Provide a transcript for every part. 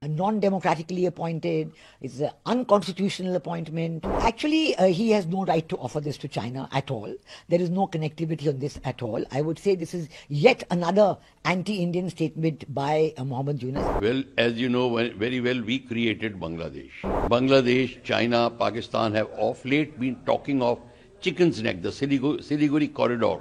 non-democratically appointed. It's an unconstitutional appointment. Actually, he has no right to offer this to China at all. There is no connectivity on this at all. I would say this is yet another anti-Indian statement by Mohammed Yunus. Well, as you know very well, we created Bangladesh. Bangladesh, China, Pakistan have of late been talking of chicken's neck, the Siliguri corridor.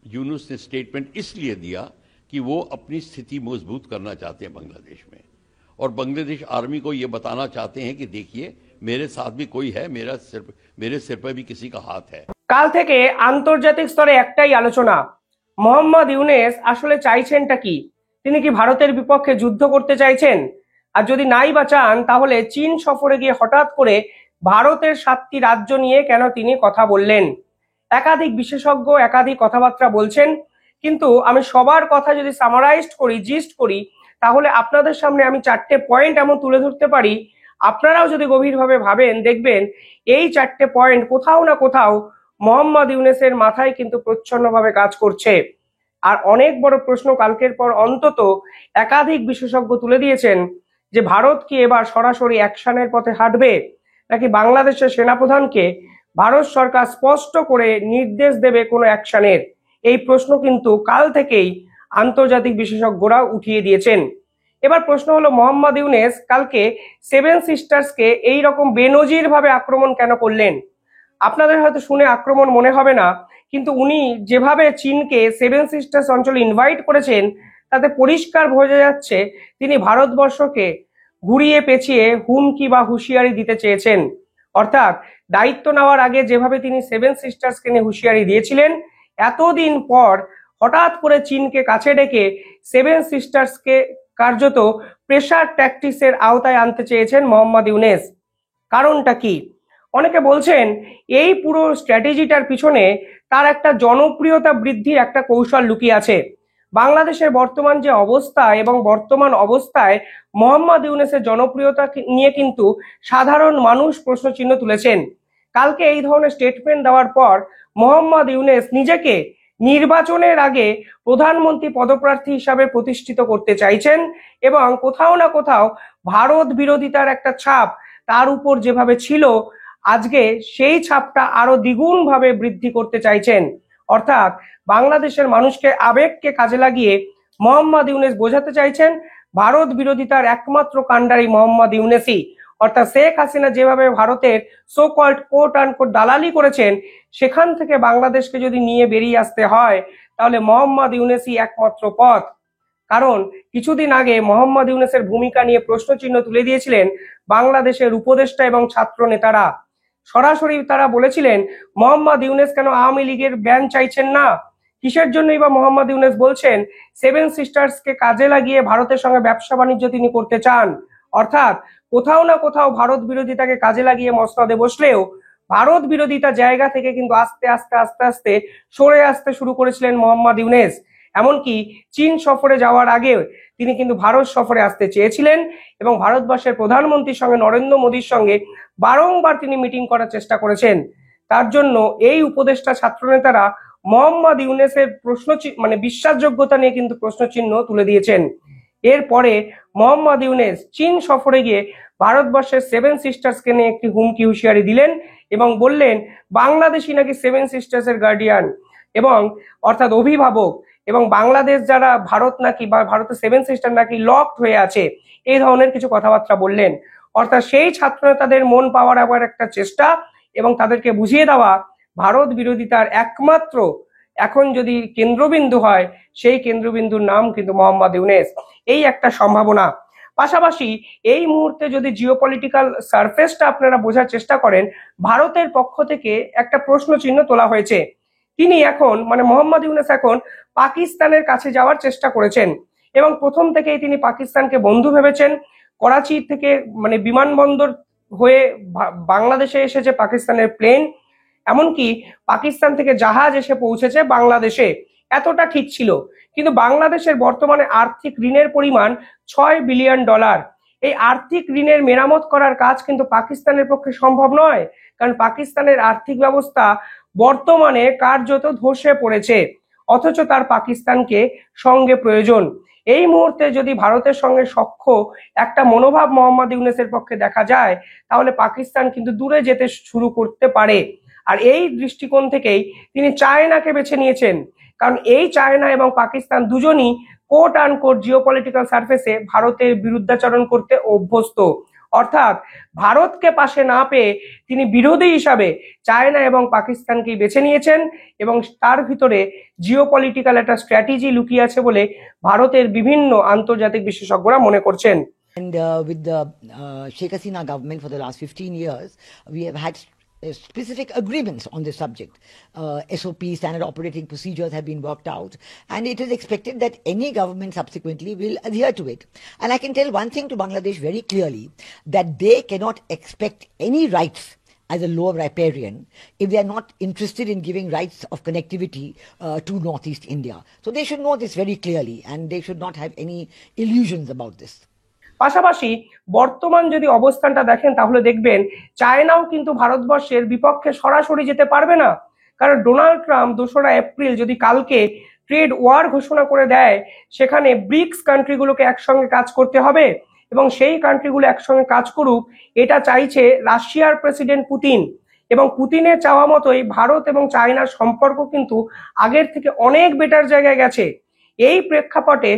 Yunus ने statement इसलिए दिया कि वो अपनी स्थिति मजबूत करना चाहते हैं बांग्लादेश में, और बांग्लादेश आर्मी को ये बताना चाहते हैं कि देखिए मेरे साथ भी कोई है, मेरे सिर पर भी किसी का हाथ है। কাল থেকে আন্তর্জাতিক স্তরে একটাই আলোচনা, মোহাম্মদ ইউনূস আসলে চাইছেনটা কি? তিনি কি ভারতের বিপক্ষে যুদ্ধ করতে চাইছেন? আর যদি নাই বা চান তাহলে চীন সফরে গিয়ে হঠাৎ করে ভারতের 7টি রাজ্য নিয়ে কেন তিনি কথা বললেন? একাধিক বিশেষজ্ঞ একাধিক কথাবার্তা বলছেন, কিন্তু আমি সবার কথা যদি সামারাইজড করি, জিস্ট করি, তাহলে আপনাদের সামনে আমি 4টে পয়েন্ট এমন তুলে ধরতে পারি, আপনারাও যদি গভীরভাবে ভাবেন দেখবেন এই 4টে পয়েন্ট কোথাও না কোথাও মোহাম্মদ ইউনূসের মাথায় কিন্তু প্রচ্ছন্নভাবে কাজ করছে। আর অনেক বড় প্রশ্ন কালকের পর অন্তত একাধিক বিশেষজ্ঞ তুলে দিয়েছেন যে ভারত কি এবার সরাসরি অ্যাকশনের পথে হাঁটবে, নাকি বাংলাদেশের সেনাপ্রধানকে ভারত সরকার স্পষ্ট করে নির্দেশ দেবে কোনো অ্যাকশনের। এই প্রশ্ন কিন্তু কাল থেকেই আন্তর্জাতিক বিশেষজ্ঞরা উঠিয়ে দিয়েছেন। এবার প্রশ্ন হলো, মোহাম্মদ ইউনূস কালকে 7 সিস্টার্সকে এই রকম বেনজির ভাবে আক্রমণ কেন করলেন? আপনাদের হয়তো শুনে আক্রমণ মনে হবে না, কিন্তু উনি যেভাবে চীনকে 7 সিস্টার্স অঞ্চলে ইনভাইট করেছেন তাতে পরিষ্কার বোঝা যাচ্ছে তিনি ভারতবর্ষকে ঘুরিয়ে পেঁচিয়ে হুমকি বা হুঁশিয়ারি দিতে চেয়েছেন। অর্থাৎ দায়িত্ব নেওয়ার আগে যেভাবে তিনি 7 সিস্টার্সকে নিয়ে হুঁশিয়ারি দিয়েছিলেন, এতদিন পর হঠাৎ করে চীনকে কাছে ডেকে 7 সিস্টার্সকে কার্যত প্রেসার ট্যাকটিক্সের আওতায় আনতে চেয়েছেন মোহাম্মদ ইউনূস। কারণটা কি? অনেকে বলছেন এই পুরো স্ট্র্যাটেজিটার পিছনে তার একটা জনপ্রিয়তা বৃদ্ধির একটা কৌশল লুকিয়ে আছে। বাংলাদেশের বর্তমান যে অবস্থা এবং বর্তমান অবস্থায় মোহাম্মদ ইউনূসের জনপ্রিয়তা নিয়ে কিন্তু সাধারণ মানুষ প্রশ্নচিহ্ন তুলেছেন। কালকে এই ধরনের স্টেটমেন্ট দেওয়ার পর মোহাম্মদ ইউনূস নিজেকে নির্বাচনের আগে প্রধানমন্ত্রী পদপ্রার্থী হিসাবে প্রতিষ্ঠিত করতে চাইছেন এবং কোথাও না কোথাও ভারত বিরোধিতার একটা ছাপ তার উপর যেভাবে ছিল আজকে সেই ছাপটা আরো দ্বিগুণ ভাবে বৃদ্ধি করতে চাইছেন। অর্থাৎ বাংলাদেশের মানুষকে আবেগকে কাজে লাগিয়ে মোহাম্মদ ইউনূস বোঝাতে চাইছেন ভারত বিরোধিতার একমাত্র কাণ্ডারি মোহাম্মদ ইউনূসই। অর্থাৎ শেখ হাসিনা যেভাবে ভারতের so called quote and quote দালালি করেছেন, সেখান থেকে বাংলাদেশকে যদি নিয়ে বেরিয়ে আসতে হয় তাহলে মোহাম্মদ ইউনূসই একমাত্র পথ। কারণ কিছুদিন আগে মোহাম্মদ ইউনূসের ভূমিকা নিয়ে প্রশ্নচিহ্ন তুলে দিয়েছিলেন বাংলাদেশের উপদেষ্টা এবং ছাত্র নেতারা। সরাসরি তারা বলেছিলেন মোহাম্মদ ইউনূস কেন আওয়ামী লীগের ব্যান চাইছেন না, কিসের জন্যই বা মোহাম্মদ ইউনূস বলছেন 7 সিস্টার্সকে কাজে লাগিয়ে ভারতের সঙ্গে ব্যবসা বাণিজ্য তিনি করতে চান। অর্থাৎ কোথাও না কোথাও ভারত বিরোধিতাকে কাজে লাগিয়ে মসনদে বসলেও ভারত বিরোধিতা জায়গা থেকে কিন্তু আস্তে আস্তে আস্তে আস্তে সরে আসতে শুরু করেছিলেন মোহাম্মদ ইউনূস। এমনকি চীন সফরে যাওয়ার আগে তিনি কিন্তু ভারত সফরে আসতে চেয়েছিলেন এবং ভারতবর্ষের প্রধানমন্ত্রীর সঙ্গে নরেন্দ্র মোদীর সঙ্গে বারংবার তিনি মিটিং করার চেষ্টা করেছেন। তার জন্য এই উপদেষ্টা ছাত্রনেতারা মোহাম্মদ ইউনূসের বিশ্বাসযোগ্যতা নিয়ে কিন্তু প্রশ্নচিহ্ন তুলে দিয়েছেন। এরপরে মোহাম্মদ ইউনূস চীন সফরে গিয়ে ভারতবর্ষের 7 সিস্টার্সকে নিয়ে একটি হুমকি হুঁশিয়ারি দিলেন এবং বললেন বাংলাদেশি নাকি 7 সিস্টার্সের গার্ডিয়ান এবং অর্থাৎ অভিভাবক, এবং বাংলাদেশ যারা ভারত নাকি বা ভারতের 7 সিস্টার নাকি লকড হয়ে আছে, এই ধরনের কিছু কথাবার্তা বললেন। অর্থাৎ সেই ছাত্রনেতাদের মন পাওয়ার আবার একটা চেষ্টা এবং তাদেরকে বুঝিয়ে দেওয়া ভারত বিরোধিতার একমাত্র এখন যদি কেন্দ্রবিন্দু হয় সেই কেন্দ্রবিন্দুর নাম কিন্তু মোহাম্মদ ইউনূস। এই একটা সম্ভাবনা। পাশাপাশি এই মুহূর্তে যদি জিওপলিটিক্যাল সারফেসটা আপনারা বোঝার চেষ্টা করেন, ভারতের পক্ষ থেকে একটা প্রশ্ন চিহ্ন তোলা হয়েছে। তিনি এখন মোহাম্মদ ইউনূস এখন পাকিস্তানের কাছে যাওয়ার চেষ্টা করেছেন এবং প্রথম থেকেই তিনি পাকিস্তানকে বন্ধু ভেবেছেন। করাচি থেকে বিমানবন্দর হয়ে বাংলাদেশে এসেছে পাকিস্তানের প্লেন, এমনকি পাকিস্তান থেকে জাহাজ এসে পৌঁছেছে বাংলাদেশে, এতটা ঠিক ছিল। কিন্তু বাংলাদেশের বর্তমানে আর্থিক ঋণের পরিমাণ $6 বিলিয়ন। এই আর্থিক ঋণের মেরামত করার কাজ কিন্তু পাকিস্তানের পক্ষে সম্ভব নয়, কারণ পাকিস্তানের আর্থিক ব্যবস্থা বর্তমানে কার্যত ধসে পড়েছে। অথচ তার পাকিস্তানকে সঙ্গে প্রয়োজন। এই মুহূর্তে যদি ভারতের সঙ্গে সখ্য একটা মনোভাব মোহাম্মদ ইউনূসের পক্ষে দেখা যায়, তাহলে পাকিস্তান কিন্তু দূরে যেতে শুরু করতে পারে। আর এই দৃষ্টিকোণ থেকেই তিনি চায়নাকে বেছে নিয়েছেন, কারণ এই চায়না এবং পাকিস্তান দুজনই কোট আন কোট জিওপলিটিক্যাল সারফেসে ভারতের বিরুদ্ধাচরণ করতে অভ্যস্ত। অর্থাৎ ভারতকে পাশে না পেয়ে তিনি বিরোধী হিসাবে চায়না এবং পাকিস্তানকেই বেছে নিয়েছেন, এবং তার ভিতরে জিওপলিটিক্যাল একটা স্ট্র্যাটেজি লুকিয়ে আছে বলে ভারতের বিভিন্ন আন্তর্জাতিক বিশেষজ্ঞরা মনে করছেন। And with the Sheikh Hasina government for the last 15 years, we have had specific agreements on this subject. SOP, standard operating procedures, have been worked out, and it is expected that any government subsequently will adhere to it. And I can tell one thing to Bangladesh very clearly, that they cannot expect any rights as a lower riparian if they are not interested in giving rights of connectivity to Northeast India. So they should know this very clearly, and they should not have any illusions about this. পাশাপাশি বর্তমান যদি অবস্থানটা দেখেন, তাহলে দেখবেন চায়নাও কিন্তু ভারতবর্ষের বিপক্ষে সরাসরি যেতে পারবে না। কারণ ডোনাল্ড ট্রাম্প 2রা এপ্রিল যদি কালকে ট্রেড ওয়ার ঘোষণা করে দেয়, সেখানে ব্রিক্স কান্ট্রিগুলোকে একসঙ্গে কাজ করতে হবে, এবং সেই কান্ট্রিগুলো একসঙ্গে কাজ করুক, এটা চাইছে রাশিয়ার প্রেসিডেন্ট পুতিন। এবং পুতিনের চাওয়া মতোই ভারত এবং চায়নার সম্পর্ক কিন্তু আগের থেকে অনেক বেটার জায়গায় গেছে। এই প্রেক্ষাপটে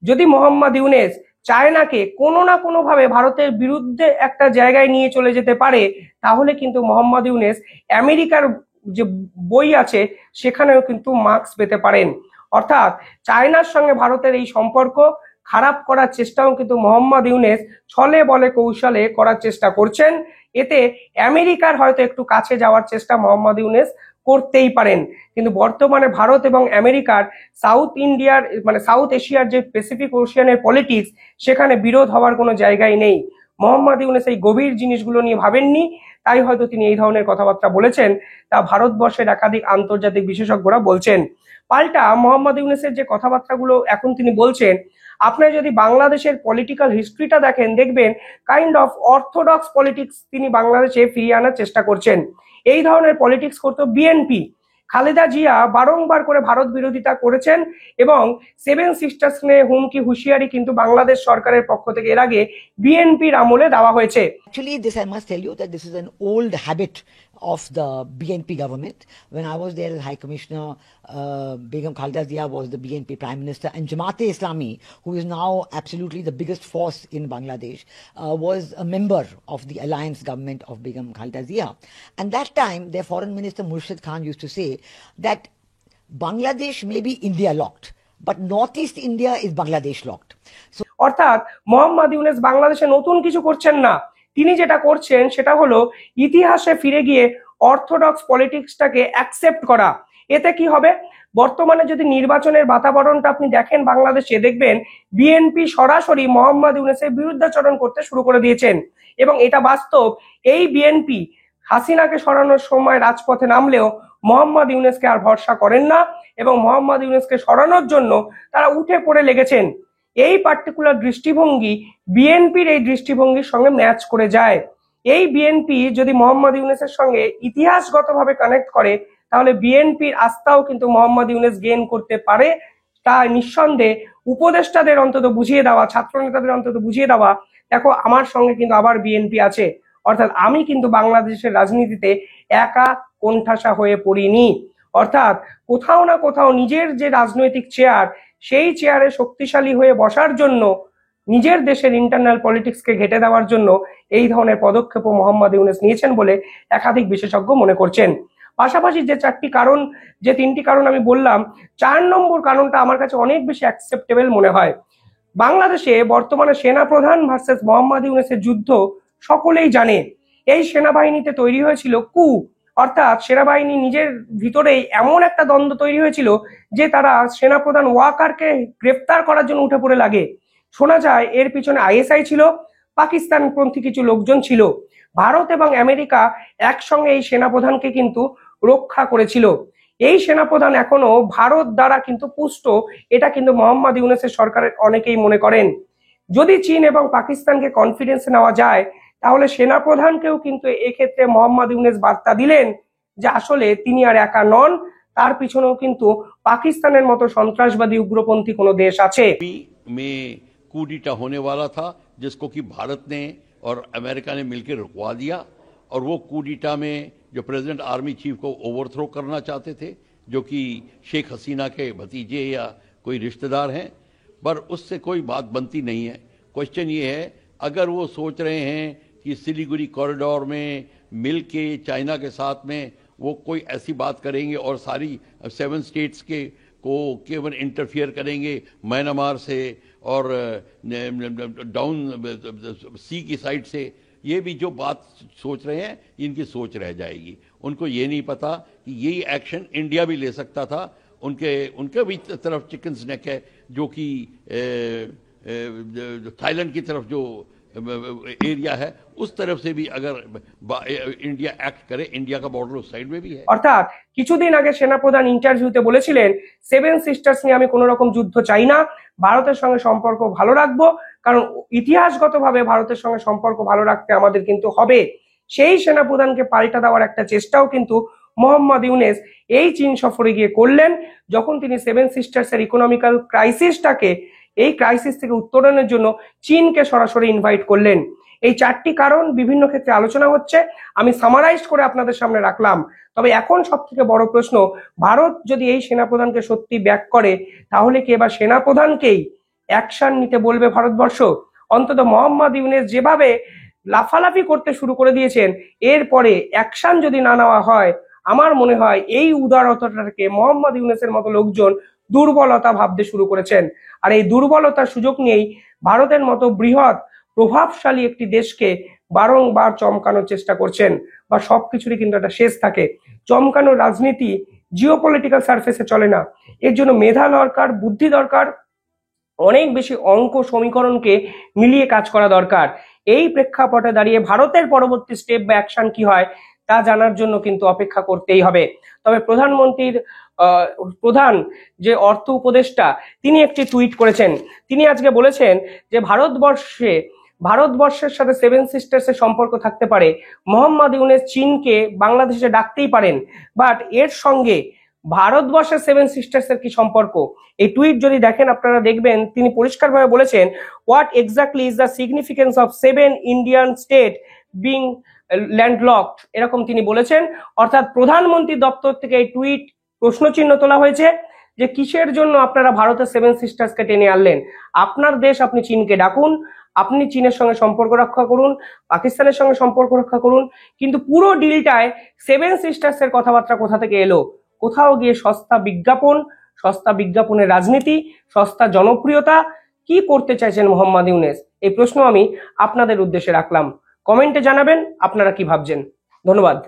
যদি মোহাম্মদ ইউনূস চায়নাকে কোনো না কোনো ভাবে ভারতের বিরুদ্ধে একটা জায়গায় নিয়ে চলে যেতে পারে, তাহলে কিন্তু মোহাম্মদ ইউনূস আমেরিকার যে বই আছে সেখানেও কিন্তু মার্কস পেতে পারেন। অর্থাৎ চায়নার সঙ্গে ভারতের এই সম্পর্ক খারাপ করার চেষ্টাও কিন্তু মোহাম্মদ ইউনূস ছলে বলে কৌশলে করার চেষ্টা করছেন। এতে আমেরিকার হয়তো একটু কাছে যাওয়ার চেষ্টা মোহাম্মদ ইউনূস করতেই পারেন। কিন্তু বর্তমানে ভারত এবং আমেরিকার সাউথ এশিয়ার যে প্যাসিফিক ওশিয়ানের পলিটিক্স, সেখানে বিরোধ হওয়ার কোনো জায়গায় নেই। মোহাম্মদ ইউনূস এই গভীর জিনিসগুলো নিয়ে ভাবেননি, তাই হয়তো তিনি এই ধরনের কথাবার্তা বলেছেন, তা ভারতবর্ষের একাধিক আন্তর্জাতিক বিশেষজ্ঞরা বলছেন। পাল্টা মোহাম্মদ ইউনূসের যে কথাবার্তাগুলো এখন তিনি বলছেন, আপনারা যদি বাংলাদেশের পলিটিক্যাল হিস্ট্রিটা দেখেন, দেখবেন কাইন্ড অফ অর্থোডক্স পলিটিক্স তিনি বাংলাদেশে ফিরিয়ে আনার চেষ্টা করছেন। এই ধরনের পলিটিক্স করতো বিএনপি। খালেদা জিয়া বারংবার করে ভারত বিরোধিতা করেছেন, এবং 7 সিস্টার্স নিয়ে হুমকি হুঁশিয়ারি কিন্তু বাংলাদেশ সরকারের পক্ষ থেকে এর আগে বিএনপির আমলে দেওয়া হয়েছে। Actually, this I must tell you that this is an old habit of the BNP government. When I was there as High Commissioner, Begum Khaleda Zia was the BNP Prime Minister, and Jamaat-e-Islami, who is now absolutely the biggest force in Bangladesh, was a member of the alliance government of Begum Khaleda Zia. And that time, their Foreign Minister Murshid Khan used to say that Bangladesh may be India locked, but Northeast India is Bangladesh locked. So, অর্থাৎ মোহাম্মদ ইউনূস বাংলাদেশে নতুন কিছু করছেন না, তিনি যেটা করছেন সেটা হলো ইতিহাসে ফিরে গিয়ে অর্থোডক্স পলিটিক্সটাকে অ্যাকসেপ্ট করা। এতে কি হবে, বর্তমানে যদি নির্বাচনের বাতাবরণটা আপনি দেখেন বাংলাদেশে, দেখবেন বিএনপি সরাসরি মোহাম্মদ ইউনূসের বিরুদ্ধাচরণ করতে শুরু করে দিয়েছেন। এবং এটা বাস্তব, এই বিএনপি হাসিনাকে সরানোর সময় রাজপথে নামলেও মোহাম্মদ ইউনূসকে আর ভরসা করেন না, এবং মোহাম্মদ ইউনূসকে সরানোর জন্য তারা উঠে পড়ে লেগেছেন। এই পার্টিকুলার দৃষ্টিভঙ্গি বিএনপির এই দৃষ্টিভঙ্গির সঙ্গে ম্যাচ করে যায়। এই বিএনপি যদি মোহাম্মদ ইউনূসের সঙ্গে ইতিহাসগতভাবে কানেক্ট করে, তাহলে বিএনপির আস্থাও কিন্তু মোহাম্মদ ইউনূস গেইন করতে পারে। তা নিঃসন্দেহে উপদেষ্টাদের অন্তত বুঝিয়ে দেওয়া, ছাত্র নেতাদের অন্তত বুঝিয়ে দেওয়া, দেখো আমার সঙ্গে কিন্তু আবার বিএনপি আছে, অর্থাৎ আমি কিন্তু বাংলাদেশের রাজনীতিতে একা কোণঠাসা হয়ে পড়িনি। অর্থাৎ কোথাও না কোথাও নিজের যে রাজনৈতিক চেয়ার, সেই চেয়ারে শক্তিশালী হয়ে বসার জন্য, নিজের দেশের ইন্টারনাল পলিটিক্সকে ঘেঁটে দেওয়ার জন্য এই ধরনের পদক্ষেপও মোহাম্মদ ইউনূস নিয়েছেন বলে একাধিক বিশেষজ্ঞ মনে করছেন। পাশাপাশি যে 3টি কারণ আমি বললাম, 4 নম্বর কারণটা আমার কাছে অনেক বেশি অ্যাকসেপ্টেবল মনে হয়। বাংলাদেশে বর্তমানে সেনাপ্রধান ভার্সেস মোহাম্মদ ইউনূসের যুদ্ধ সকলেই জানে। এই সেনাবাহিনীতে তৈরি হয়েছিল কু, অর্থাৎ সেনাবাহিনী নিজের ভিতরেই এমন একটা দ্বন্দ্ব তৈরি হয়েছিল যে তারা সেনাপ্রধান ওয়াকারকে গ্রেফতার করার জন্য উঠে পড়ে লাগে। শোনা যায় এর পিছনে আইএসআই ছিল, পাকিস্তানপন্থী কিছু লোকজন ছিল। ভারত এবং আমেরিকা একসঙ্গে এই সেনাপ্রধানকে কিন্তু রক্ষা করেছিল। এই সেনাপ্রধান এখনো ভারত দ্বারা কিন্তু পুষ্ট, এটা কিন্তু মোহাম্মদ ইউনূসের সরকারের অনেকেই মনে করেন। যদি চীন এবং পাকিস্তানকে কনফিডেন্সে নেওয়া যায়, তাহলে সেনাপ্রধানকেও কিন্তু এক্ষেত্রে মোহাম্মদ ইউনূস বার্তা দিলেন যে আসলে তিনি আর একা নন, তার পিছনেও কিন্তু পাকিস্তানের মতো সন্ত্রাসবাদী উগ্রপন্থী কোনো দেশ আছে। में कूडीटा होने वाला था जिसको कि भारत ने और अमेरिका ने मिलकर रुकवा दिया, और वो कूडीटा में जो प्रेसिडेंट आर्मी चीफ को ओवरथ्रो करना चाहते थे, जो कि शेख हसीना के भतीजे या कोई रिश्तेदार हैं, पर उससे कोई बात बनती नहीं है। क्वेश्चन ये है, अगर वो सोच रहे हैं कि सिलीगुड़ी कॉरिडोर में मिल के चाइना के साथ में वो कोई ऐसी बात करेंगे और सारी 7 स्टेट्स के को केवल इंटरफियर करेंगे म्यांमार से और डाउन सी की साइड से, ये भी जो बात सोच रहे हैं इनकी सोच रह जाएगी। उनको ये नहीं पता कि यही एक्शन इंडिया भी ले सकता था। उनके भी तरफ चिकन स्नैक है, जो कि थाईलैंड की तरफ जो एरिया है उस तरफ से भी अगर इंडिया एक्ट करे, इंडिया का बॉर्डर उस साइड में भी है। অর্থাৎ কিছুদিন আগে সেনাপ্রধান ইন্টারভিউতে বলেছিলেন 7 সিস্টার্স নিয়ে আমি কোনো রকম যুদ্ধ চাই না, ভারতের সঙ্গে সম্পর্ক ভালো রাখবো, কারণ ইতিহাসগতভাবে ভারতের সঙ্গে সম্পর্ক ভালো রাখতে আমাদের কিন্তু হবে। সেই সেনাপ্রধানকে পাল্টা দেওয়ার একটা চেষ্টাও কিন্তু মোহাম্মদ ইউনূস এই চীন সফরে গিয়ে করলেন, যখন তিনি 7 সিস্টার্স এর ইকোনমিক্যাল ক্রাইসিসটাকে, এই ক্রাইসিস থেকে উত্তরণের জন্য চীনকে সরাসরি ইনভাইট করলেন। এই 4টি কারণ বিভিন্ন ক্ষেত্রে আলোচনা হচ্ছে, আমি সামারাইজ করে আপনাদের সামনে রাখলাম। তবে এখন সব থেকে বড় প্রশ্ন, ভারত যদি এই সেনাপ্রধানকে সত্যি ব্যাক করে, তাহলে কি এবার সেনাপ্রধানকেই অ্যাকশন নিতে বলবে ভারতবর্ষ? অন্তত মোহাম্মদ ইউনূস যেভাবে লাফালাফি করতে শুরু করে দিয়েছেন, এরপরে অ্যাকশন যদি না নেওয়া হয়, আমার মনে হয় এই উদারতাটাকে মোহাম্মদ ইউনূসের মতো লোকজন দুর্বলতা ভাবতে শুরু করেছেন। আর এই দুর্বলতার সুযোগ নিয়েই ভারতের মতো বৃহৎ প্রভাবশালী একটি দেশকে বারংবার চমকানোর চেষ্টা করছেন, বা সবকিছুরই কিন্তু একটা শেষ থাকে। চমকানোর রাজনীতি জিওপলিটিক্যাল সারফেসে চলে না, এর জন্য মেধা দরকার, বুদ্ধি দরকার, অনেক বেশি অঙ্ক সমীকরণকে মিলিয়ে কাজ করা দরকার। এই প্রেক্ষাপটে দাঁড়িয়ে ভারতের পরবর্তী স্টেপ বা অ্যাকশন কি হয় তা জানার জন্য কিন্তু অপেক্ষা করতেই হবে। তবে প্রধানমন্ত্রীর প্রধান যে অর্থ উপদেষ্টা, তিনি একটি টুইট করেছেন। তিনি আজকে বলেছেন যে ভারতবর্ষের সাথে 7 সিস্টার্স এর সম্পর্ক থাকতে পারে, মোহাম্মদ ইউনূস চীনকে বাংলাদেশে ডাকতেই পারেন, বাট এর সঙ্গে ভারতবর্ষের 7 সিস্টার্স এর কি সম্পর্ক? এই টুইট যদি দেখেন আপনারা দেখবেন তিনি পরিষ্কারভাবে বলেছেন, what exactly is the significance of 7 Indian state being landlocked, এরকম তিনি বলেছেন। অর্থাৎ প্রধানমন্ত্রী দপ্তর থেকে এই টুইট প্রশ্নচিহ্ন তোলা হয়েছে যে কিসের জন্য আপনারা ভারতের 7 সিস্টার্সকে টেনে আনলেন। আপনার দেশ, আপনি চীনকে ডাকুন, আপনি চীনের সঙ্গে সম্পর্ক রক্ষা করুন, পাকিস্তানের সঙ্গে সম্পর্ক রক্ষা করুন, কিন্তু পুরো ডিলটায় 7 সিস্টার্স এর কথাবার্তা কোথা থেকে এলো? কোথাও গিয়ে সস্তা বিজ্ঞাপন, সস্তা বিজ্ঞাপনের রাজনীতি, সস্তা জনপ্রিয়তা, কি করতে চাইছেন মোহাম্মদ ইউনূস? এই প্রশ্ন আমি আপনাদের উদ্দেশ্যে রাখলাম। কমেন্টে জানাবেন আপনারা কি ভাবছেন। ধন্যবাদ।